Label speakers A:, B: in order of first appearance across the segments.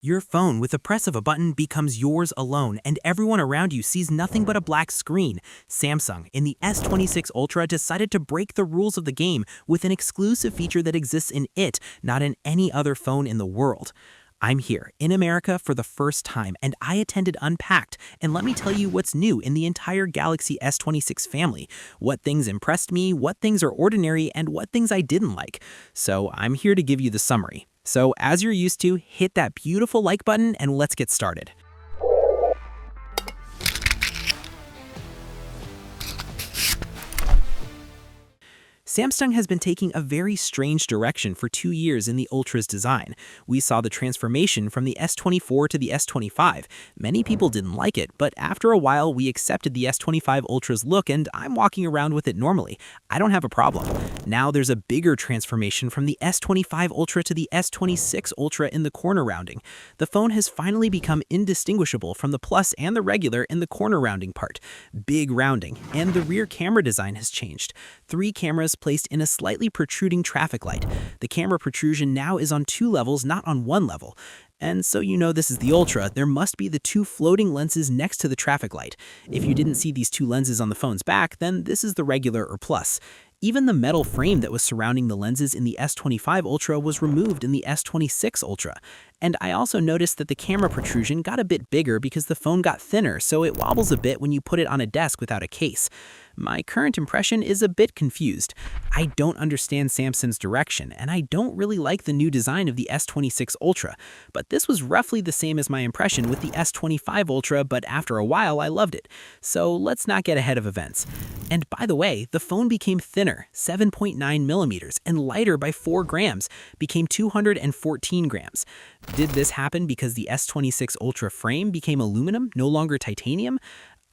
A: Your phone, with the press of a button, becomes yours alone, and everyone around you sees nothing but a black screen. Samsung, in the S26 Ultra, decided to break the rules of the game with an exclusive feature that exists in it, not in any other phone in the world. I'm here, in America, for the first time, and I attended Unpacked, and let me tell you what's new in the entire Galaxy S26 family, what things impressed me, what things are ordinary, and what things I didn't like. So I'm here to give you the summary. So as you're used to, hit that beautiful like button and let's get started. Samsung has been taking a very strange direction for 2 years in the Ultra's design. We saw the transformation from the S24 to the S25. Many people didn't like it, but after a while we accepted the S25 Ultra's look and I'm walking around with it normally. I don't have a problem. Now there's a bigger transformation from the S25 Ultra to the S26 Ultra in the corner rounding. The phone has finally become indistinguishable from the Plus and the regular in the corner rounding part. Big rounding, and the rear camera design has changed. 3 cameras placed in a slightly protruding traffic light. The camera protrusion now is on 2 levels, not on 1 level. And so you know this is the Ultra, there must be the 2 floating lenses next to the traffic light. If you didn't see these 2 lenses on the phone's back, then this is the regular or Plus. Even the metal frame that was surrounding the lenses in the S25 Ultra was removed in the S26 Ultra. And I also noticed that the camera protrusion got a bit bigger because the phone got thinner, so it wobbles a bit when you put it on a desk without a case. My current impression is a bit confused. I don't understand Samsung's direction, and I don't really like the new design of the S26 Ultra. But this was roughly the same as my impression with the S25 Ultra, but after a while I loved it. So let's not get ahead of events. And by the way, the phone became thinner, 7.9 millimeters, and lighter by 4 grams, became 214 grams. Did this happen because the S26 Ultra frame became aluminum, no longer titanium?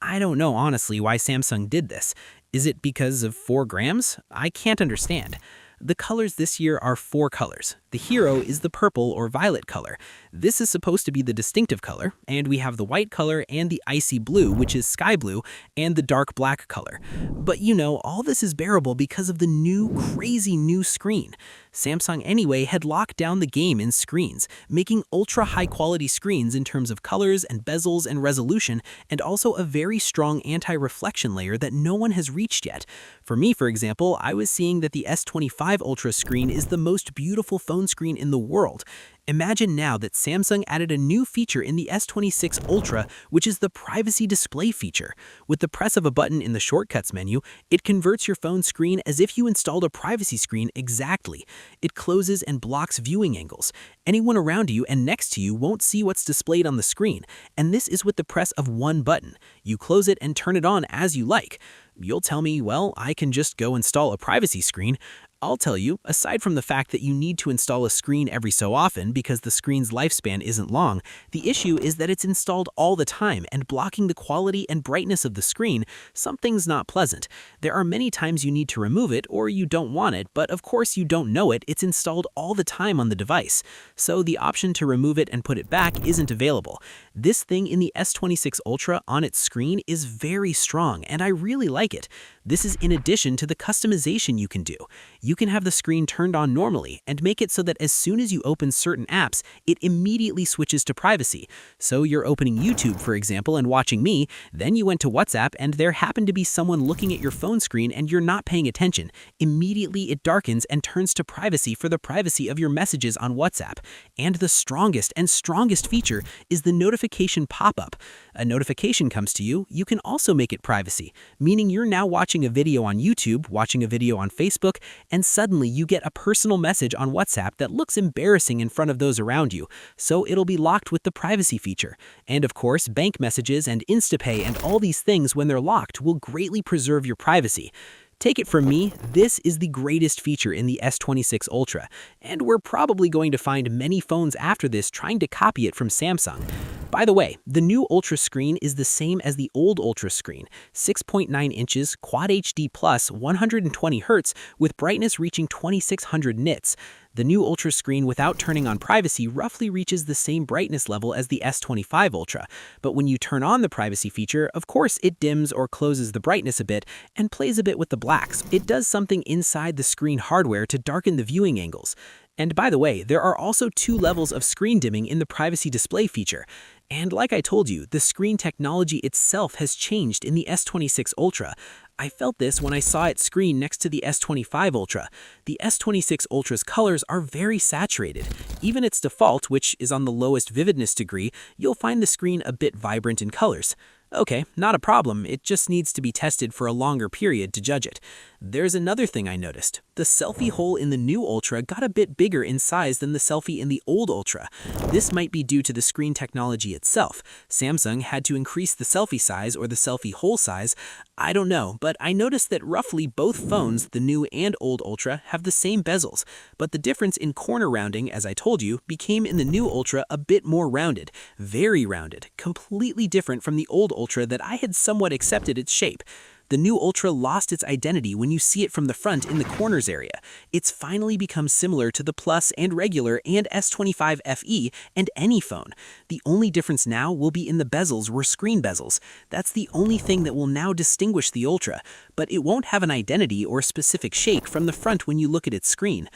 A: I don't know honestly why Samsung did this. Is it because of 4 grams? I can't understand. The colors this year are 4 colors. The hero is the purple or violet color. This is supposed to be the distinctive color, and we have the white color and the icy blue, which is sky blue, and the dark black color. But you know, all this is bearable because of the new, crazy new screen. Samsung anyway had locked down the game in screens, making ultra high quality screens in terms of colors and bezels and resolution, and also a very strong anti-reflection layer that no one has reached yet. For me, for example, I was seeing that the S25 Ultra screen is the most beautiful phone screen in the world. Imagine now that Samsung added a new feature in the S26 Ultra, which is the privacy display feature. With the press of a button in the shortcuts menu, it converts your phone screen as if you installed a privacy screen exactly. It closes and blocks viewing angles. Anyone around you and next to you won't see what's displayed on the screen, and this is with the press of one button. You close it and turn it on as you like. You'll tell me, well, I can just go install a privacy screen. I'll tell you, aside from the fact that you need to install a screen every so often because the screen's lifespan isn't long, the issue is that it's installed all the time and blocking the quality and brightness of the screen. Something's not pleasant. There are many times you need to remove it or you don't want it, but of course you don't know it, it's installed all the time on the device. So the option to remove it and put it back isn't available. This thing in the S26 Ultra on its screen is very strong and I really like it. This is in addition to the customization you can do. You can have the screen turned on normally and make it so that as soon as you open certain apps, it immediately switches to privacy. So you're opening YouTube, for example, and watching me, then you went to WhatsApp and there happened to be someone looking at your phone screen and you're not paying attention. Immediately it darkens and turns to privacy for the privacy of your messages on WhatsApp. And the strongest feature is the notification pop-up. A notification comes to you, you can also make it privacy, meaning you're now watching a video on YouTube, watching a video on Facebook, and suddenly you get a personal message on WhatsApp that looks embarrassing in front of those around you, so it'll be locked with the privacy feature. And of course, bank messages and InstaPay and all these things when they're locked will greatly preserve your privacy. Take it from me, this is the greatest feature in the S26 Ultra, and we're probably going to find many phones after this trying to copy it from Samsung. By the way, the new Ultra screen is the same as the old Ultra screen, 6.9 inches, Quad HD+, 120 Hz, with brightness reaching 2600 nits. The new Ultra screen without turning on privacy roughly reaches the same brightness level as the S25 Ultra, but when you turn on the privacy feature, of course it dims or closes the brightness a bit and plays a bit with the blacks. It does something inside the screen hardware to darken the viewing angles. And by the way, there are also two levels of screen dimming in the privacy display feature. And like I told you, the screen technology itself has changed in the S26 Ultra. I felt this when I saw it screen next to the S25 Ultra. The S26 Ultra's colors are very saturated. Even its default, which is on the lowest vividness degree, you'll find the screen a bit vibrant in colors. Okay, not a problem, it just needs to be tested for a longer period to judge it. There's another thing I noticed. The selfie hole in the new Ultra got a bit bigger in size than the selfie in the old Ultra. This might be due to the screen technology itself. Samsung had to increase the selfie size or the selfie hole size. I don't know, but I noticed that roughly both phones, the new and old Ultra, have the same bezels. But the difference in corner rounding, as I told you, became in the new Ultra a bit more rounded. Very rounded, completely different from the old Ultra that I had somewhat accepted its shape. The new Ultra lost its identity when you see it from the front in the corners area. It's finally become similar to the Plus and regular and S25 FE and any phone. The only difference now will be in the bezels or screen bezels. That's the only thing that will now distinguish the Ultra, but it won't have an identity or specific shape from the front when you look at its screen.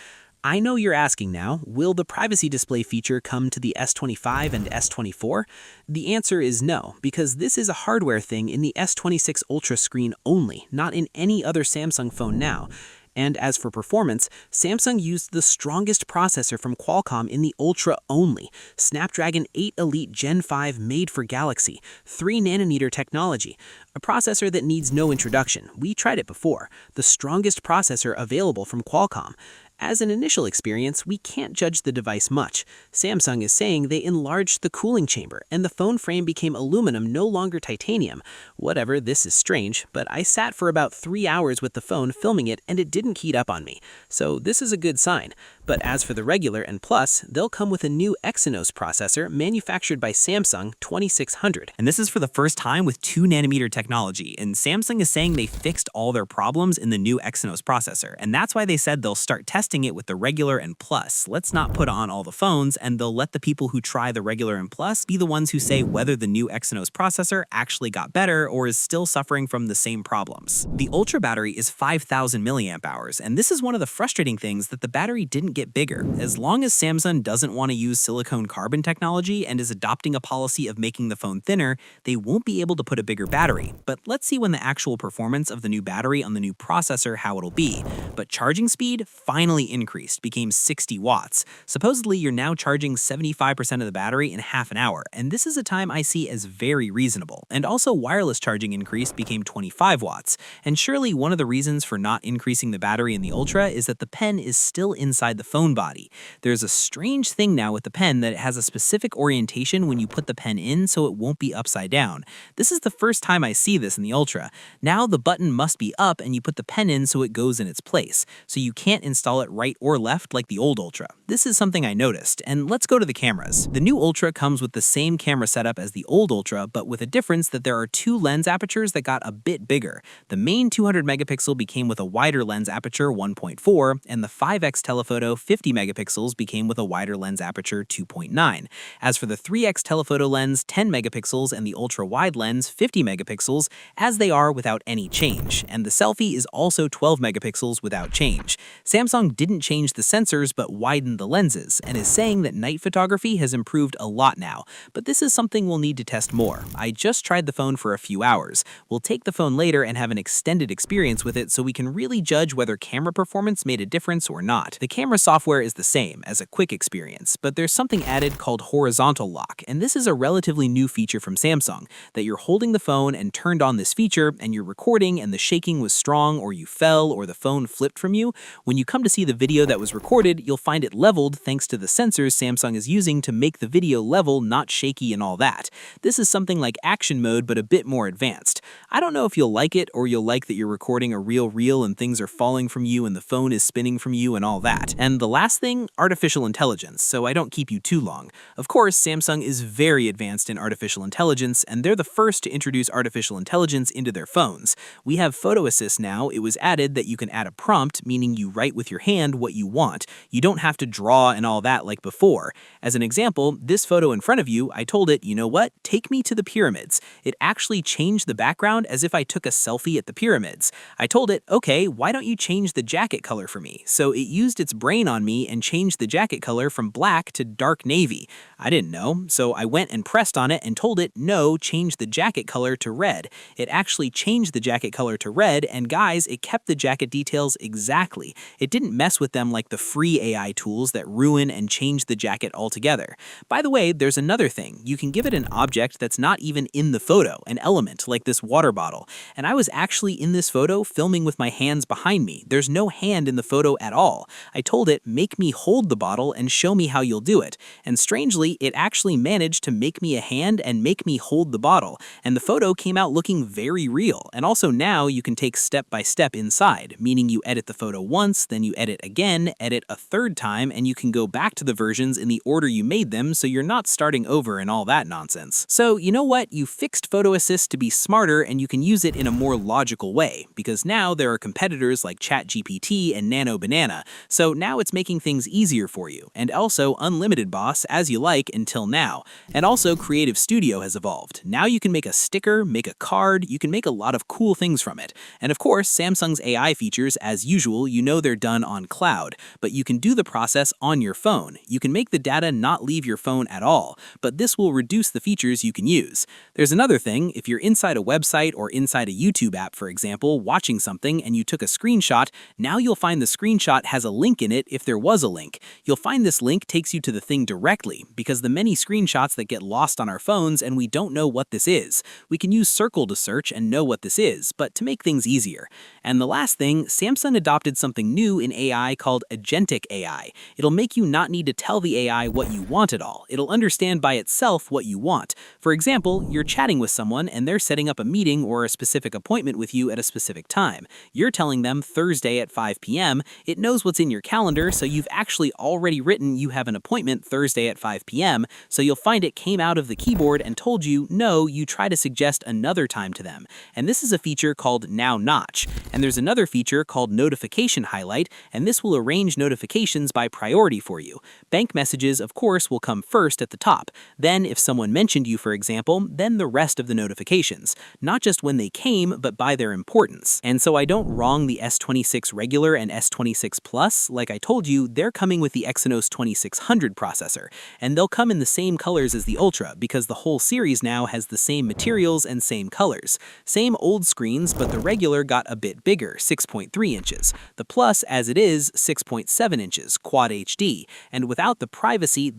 A: I know you're asking now, will the privacy display feature come to the S25 and S24? The answer is no, because this is a hardware thing in the S26 Ultra screen only, not in any other Samsung phone now. And as for performance, Samsung used the strongest processor from Qualcomm in the Ultra only, Snapdragon 8 Elite Gen 5 made for Galaxy, 3nm technology, a processor that needs no introduction. We tried it before, the strongest processor available from Qualcomm. As an initial experience, we can't judge the device much. Samsung is saying they enlarged the cooling chamber and the phone frame became aluminum, no longer titanium. Whatever, this is strange, but I sat for about 3 hours with the phone filming it and it didn't heat up on me. So this is a good sign. But as for the regular and Plus, they'll come with a new Exynos processor manufactured by Samsung 2600.
B: And this is for the first time with 2nm technology, and Samsung is saying they fixed all their problems in the new Exynos processor, and that's why they said they'll start testing it with the regular and Plus. Let's not put on all the phones, and they'll let the people who try the regular and Plus be the ones who say whether the new Exynos processor actually got better or is still suffering from the same problems. The Ultra battery is 5,000 milliamp hours, and this is one of the frustrating things that the battery didn't get bigger. As long as Samsung doesn't want to use silicone carbon technology and is adopting a policy of making the phone thinner, they won't be able to put a bigger battery. But let's see when the actual performance of the new battery on the new processor how it'll be. But charging speed finally increased, became 60 watts. Supposedly, you're now charging 75% of the battery in half an hour, and this is a time I see as very reasonable. And also wireless charging increased, became 25 watts. And surely one of the reasons for not increasing the battery in the Ultra is that the pen is still inside the phone body. There's a strange thing now with the pen that it has a specific orientation when you put the pen in so it won't be upside down. This is the first time I see this in the Ultra. Now the button must be up and you put the pen in so it goes in its place. So you can't install it right or left like the old Ultra. This is something I noticed, and let's go to the cameras. The new Ultra comes with the same camera setup as the old Ultra, but with a difference that there are two lens apertures that got a bit bigger. The main 200 megapixel became with a wider lens aperture 1.4, and the 5x telephoto 50 megapixels became with a wider lens aperture 2.9. As for the 3x telephoto lens 10 megapixels and the ultra wide lens 50 megapixels, as they are without any change, and the selfie is also 12 megapixels without change. Samsung didn't change the sensors but widened the lenses, and is saying that night photography has improved a lot now, but this is something we'll need to test more. I just tried the phone for a few hours. We'll take the phone later and have an extended experience with it so we can really judge whether camera performance made a difference or not. The camera software is the same as a quick experience, but there's something added called horizontal lock, and this is a relatively new feature from Samsung, that you're holding the phone and turned on this feature and you're recording and the shaking was strong or you fell or the phone flipped from you. When you come to see the video that was recorded, you'll find it leveled thanks to the sensors Samsung is using to make the video level, not shaky and all that. This is something like action mode but a bit more advanced. I don't know if you'll like it or you'll like that you're recording a real reel and things are falling from you and the phone is spinning from you and all that. And the last thing, artificial intelligence, so I don't keep you too long. Of course, Samsung is very advanced in artificial intelligence, and they're the first to introduce artificial intelligence into their phones. We have Photo Assist now. It was added that you can add a prompt, meaning you write with your hand what you want. You don't have to draw and all that like before. As an example, this photo in front of you, I told it, you know what, take me to the pyramids. It actually changed the background background as if I took a selfie at the pyramids. I told it, okay, why don't you change the jacket color for me? So it used its brain on me and changed the jacket color from black to dark navy. I didn't know, so I went and pressed on it and told it, no, change the jacket color to red. It actually changed the jacket color to red, and guys, it kept the jacket details exactly. It didn't mess with them like the free AI tools that ruin and change the jacket altogether. By the way, there's another thing. You can give it an object that's not even in the photo, an element like this water bottle. And I was actually in this photo filming with my hands behind me. There's no hand in the photo at all. I told it, make me hold the bottle and show me how you'll do it. And strangely, it actually managed to make me a hand and make me hold the bottle. And the photo came out looking very real. And also now you can take step by step inside, meaning you edit the photo once, then you edit again, edit a third time, and you can go back to the versions in the order you made them so you're not starting over and all that nonsense. So you know what? You fixed Photo Assist to be smarter and you can use it in a more logical way, because now there are competitors like ChatGPT and Nano Banana, so now it's making things easier for you, and also unlimited boss as you like until now. And also Creative Studio has evolved. Now you can make a sticker, make a card, you can make a lot of cool things from it. And of course, Samsung's AI features, as usual, you know they're done on cloud, but you can do the process on your phone. You can make the data not leave your phone at all, but this will reduce the features you can use. There's another thing, if you're inside a website or inside a YouTube app, for example, watching something and you took a screenshot, now you'll find the screenshot has a link in it if there was a link. You'll find this link takes you to the thing directly, because the many screenshots that get lost on our phones and we don't know what this is. We can use Circle to search and know what this is, but to make things easier. And the last thing, Samsung adopted something new in AI called Agentic AI. It'll make you not need to tell the AI what you want at all. It'll understand by itself what you want. For example, you're chatting with someone and they're setting up a meeting or a specific appointment with you at a specific time. You're telling them Thursday at 5 p.m. It knows what's in your calendar, so you've actually already written you have an appointment Thursday at 5 p.m., so you'll find it came out of the keyboard and told you, no, you try to suggest another time to them. And this is a feature called Now Notch. And there's another feature called Notification Highlight, and this will arrange notifications by priority for you. Bank messages, of course, will come first at the top. Then, if someone mentioned you, for example, then the rest of the notifications. Not just when they came, but by their importance. And so I don't wrong the S26 regular and S26 Plus. Like I told you, they're coming with the Exynos 2600 processor. And they'll come in the same colors as the Ultra, because the whole series now has the same materials and same colors. Same old screens, but the regular got a bit bigger, 6.3 inches. The Plus, as it is, 6.7 inches, Quad HD. And without the privacy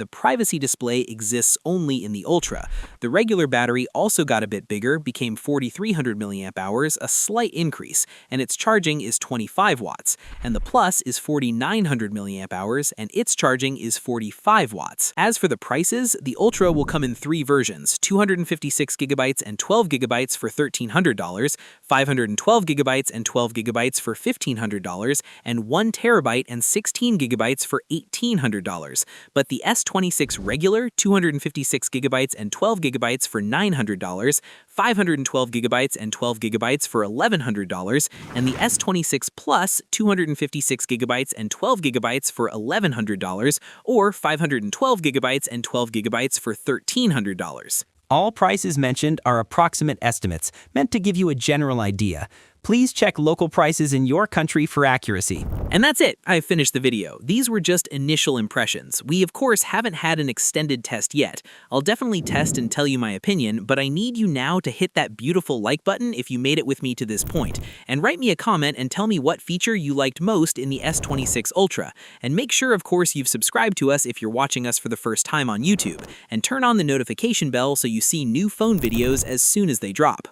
B: display exists only in the Ultra. The regular battery also got a bit bigger, became 4,300 milliamp hours, a slight increase, and its charging is 25 watts. And the Plus is 4,900 milliamp hours, and its charging is 45 watts. As for the prices, the Ultra will come in three versions, 256 gigabytes and 12 gigabytes for $1,300, 512 gigabytes and 12 gigabytes for $1,500, and 1 terabyte and 16 gigabytes for $1,800. But the S26 regular, 256 gigabytes and 12 gigabytes for $900, 512 gigabytes and 12 gigabytes for $1,100, and the S26 Plus, 256 gigabytes and 12 gigabytes for $1,100, or 512 gigabytes and 12 gigabytes for $1,300.
A: All prices mentioned are approximate estimates, meant to give you a general idea. Please check local prices in your country for accuracy.
B: And that's it. I've finished the video. These were just initial impressions. We, of course, haven't had an extended test yet. I'll definitely test and tell you my opinion, but I need you now to hit that beautiful like button if you made it with me to this point. And write me a comment and tell me what feature you liked most in the S26 Ultra. And make sure, of course, you've subscribed to us if you're watching us for the first time on YouTube. And turn on the notification bell so you see new phone videos as soon as they drop.